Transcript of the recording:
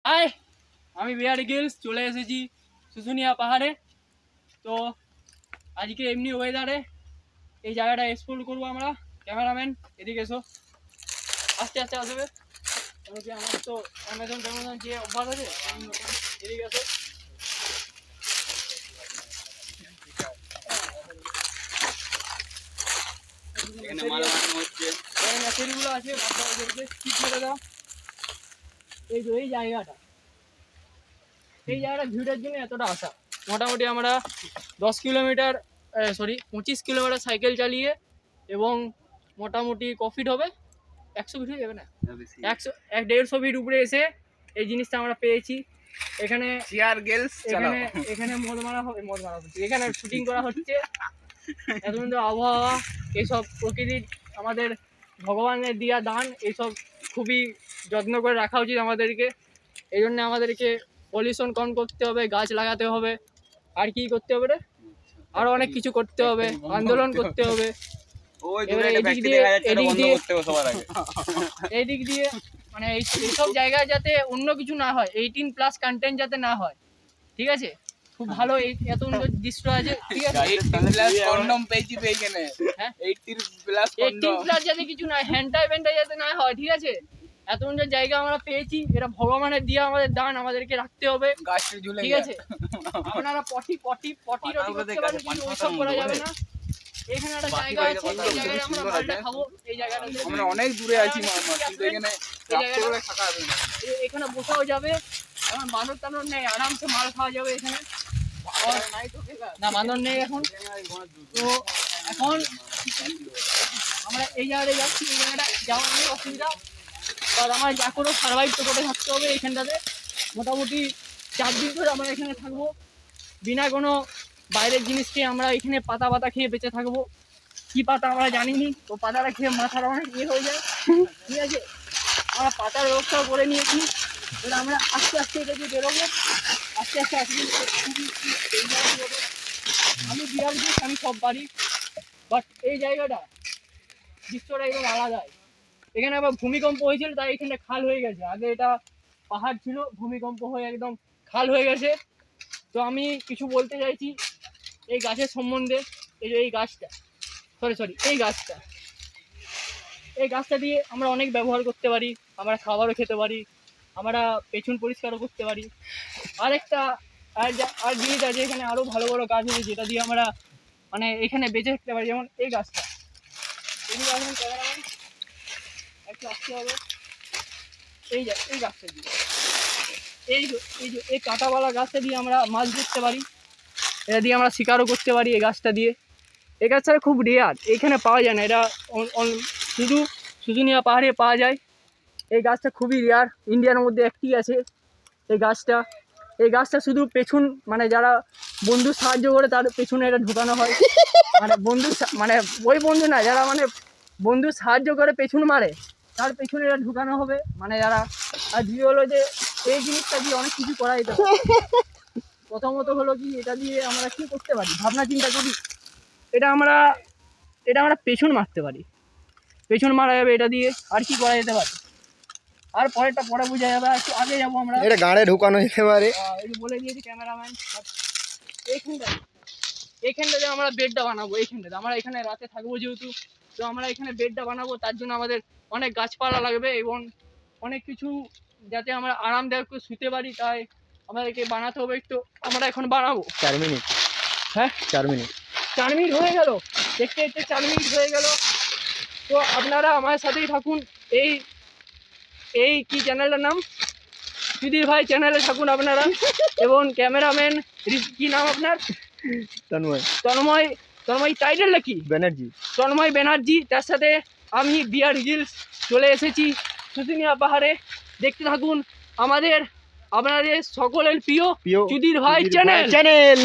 High, আমি বিয়ার Giles চলে এসেছি শুশুনিয়া পাহাড়ে। তো আজকে এমনি ওয়েদারে এই জায়গাটা এক্সপ্লোর করবো আমরা। ক্যামেরাম্যান এদিকে এসো, আস্তে আস্তে আসবে। কেন কি আমার তো অ্যামাজন যে অভ্যাস আছে, এদিকে এসো। সেগুলো আছে, কি করে দাও। এই তো এই জায়গাটা ভিউটার জন্য এতটা আসা। মোটামুটি আমরা 25 কিলোমিটার সাইকেল চালিয়ে এবং মোটামুটি কফিট হবে 100 ফিট হয়ে যাবে না, 150 ফিট উপরে এসে এই জিনিসটা আমরা পেয়েছি। এখানে এখানে মদ মারা হচ্ছে, এখানে শুটিং করা হচ্ছে। এত সুন্দর আবহাওয়া, এইসব প্রকৃতির আমাদের ভগবানের দিয়া দান, এইসব খুবই যত্ন করে রাখা উচিত আমাদেরকে। এই জন্য আমাদেরকে পলিউশন কম করতে হবে, গাছ লাগাতে হবে, আর কি করতে হবে রে, আরো অনেক কিছু করতে হবে, আন্দোলন করতে হবে। এইদিক দিয়ে মানে এইসব জায়গায় যাতে অন্য কিছু না হয়, 18+ কন্টেন্ট যাতে না হয়, ঠিক আছে? খুব ভালো এত সুন্দর দৃশ্য আছে, ঠিক আছে? 18+ যাতে কিছু না, হ্যান্ডটাই যাতে না হয়, ঠিক আছে? এত সুন্দর জায়গা আমরা পেয়েছি, এটা ভগবানের দিয়ে আমাদের দান, আমাদেরকে রাখতে হবে, ঠিক আছে? আপনারা পটি করতে পারেন, কিন্তু ওইসব করা যাবে না। এখানে একটা জায়গা আছে, এই জায়গায় আমরা মালটা খাবো। এই জায়গাটা আমরা অনেক দূরে আছি, কিন্তু এখানে থাকা যাবে না, এখানে বসাও যাবে। এখন বানর টানর নেই, আরামসে মাল খাওয়া যাবে এখানে। না বানর নেই এখন। তো এখন আমরা এই জায়গাটা যাচ্ছি, এই জায়গাটা যাওয়ার নেই অসুবিধা, কারণ আমার যা করে সার্ভাইভ তো করে থাকতে হবে এইখানটাতে। মোটামুটি 4 দিন ধরে আমরা এখানে থাকবো, বিনা কোনো বাইরের জিনিস খেয়ে। আমরা এখানে পাতা খেয়ে বেঁচে থাকবো। কি পাতা আমরা জানিনি, তো পাতাটা খেয়ে মাথার অনেক হয়ে যায়, ঠিক আছে? আমরা পাতার ব্যবস্থা করে নিয়েছি। এবার আমরা আস্তে আস্তে এটা দিয়ে বেরোবো, আস্তে আস্তে আমি বিরাট দিস, আমি সব পারি, বাট এই জায়গাটা দৃশ্যটা একদম আলাদা। এখানে আবার ভূমিকম্প হয়েছিল, তাই এখানে খাল হয়ে গেছে। আগে এটা পাহাড় ছিল, ভূমিকম্প হয়ে একদম খাল হয়ে গেছে। তো আমি কিছু বলতে চাইছি এই গাছের সম্বন্ধে। এই গাছটা এই গাছটা দিয়ে আমরা অনেক ব্যবহার করতে পারি, আমরা খাবারও খেতে পারি, আমরা পেছন পরিষ্কারও করতে পারি। আরেকটা আর জিনিস আছে, এখানে আরও ভালো ভালো গাছ আছে যেটা দিয়ে আমরা মানে এখানে বেঁচে থাকতে পারি। যেমন এই গাছটা, একটু আসতে হবে। এই গাছটা দিয়ে এই কাঁটাওয়ালা গাছটা দিয়ে আমরা মাছ ধরতে পারি, এটা দিয়ে আমরা শিকারও করতে পারি। এই গাছটা দিয়ে, এই গাছটা খুব রেয়ার, এইখানে পাওয়া যায় না, এটা শুধু শুশুনিয়া পাহাড়ে পাওয়া যায়। এই গাছটা খুবই রেয়ার, ইন্ডিয়ার মধ্যে একটি আছে এই গাছটা শুধু পেছন মানে যারা বন্ধু সাহায্য করে তার পেছনে এটা ঢুকানো হয়। মানে ওই বন্ধু না, যারা মানে বন্ধু সাহায্য করে পেছন মারে, তার পেছনে এটা ঢুকানো হবে। মানে যারা আর দ্বিতীয় হলো যে এই জিনিসটা দিয়ে অনেক কিছু করা যেতে পারে। প্রথমত হলো কি, এটা দিয়ে আমরা কি করতে পারি, ভাবনা চিন্তা করি। এটা আমরা পেছন মারতে পারি, পেছন মারা যাবে এটা দিয়ে। আর কি করা যেতে পারে, আর পরেরটা পরে বোঝা যাবে। একটু আগে যাবো আমরা, এটা গাড়ে ঢুকানো যেতে পারে। এই বলে দিয়েছি ক্যামেরাম্যান। এইখানটাতে আমরা বেডটা বানাবো, এইখানটাতে আমরা এখানে রাতে থাকবো যেহেতু, তো আমরা এখানে বেডটা বানাবো। তার জন্য আমাদের অনেক গাছপালা লাগবে এবং অনেক কিছু যাতে আমরা আরামদায়ক শুতে পারি, তাই আমাদেরকে বানাতে হবে। একটু আমরা এখন বানাবো। 4 মিনিট, হ্যাঁ 4 মিনিট হয়ে গেল, দেখতে 4 মিনিট হয়ে গেল। তো আপনারা আমার সাথেই থাকুন। এই কি চ্যানেলটার নাম, সুধীর ভাই চ্যানেলে থাকুন আপনারা। এবং ক্যামেরাম্যান কি নাম আপনার? তন্ময় টাইটেলটা কি? তন্ময় ব্যানার্জি। তার সাথে আমি বিয়ার গিলস চলে এসেছি শুশুনিয়া পাহাড়ে। দেখতে থাকুন আপনাদের সকলের প্রিয় সুধীর ভাই চ্যানেল।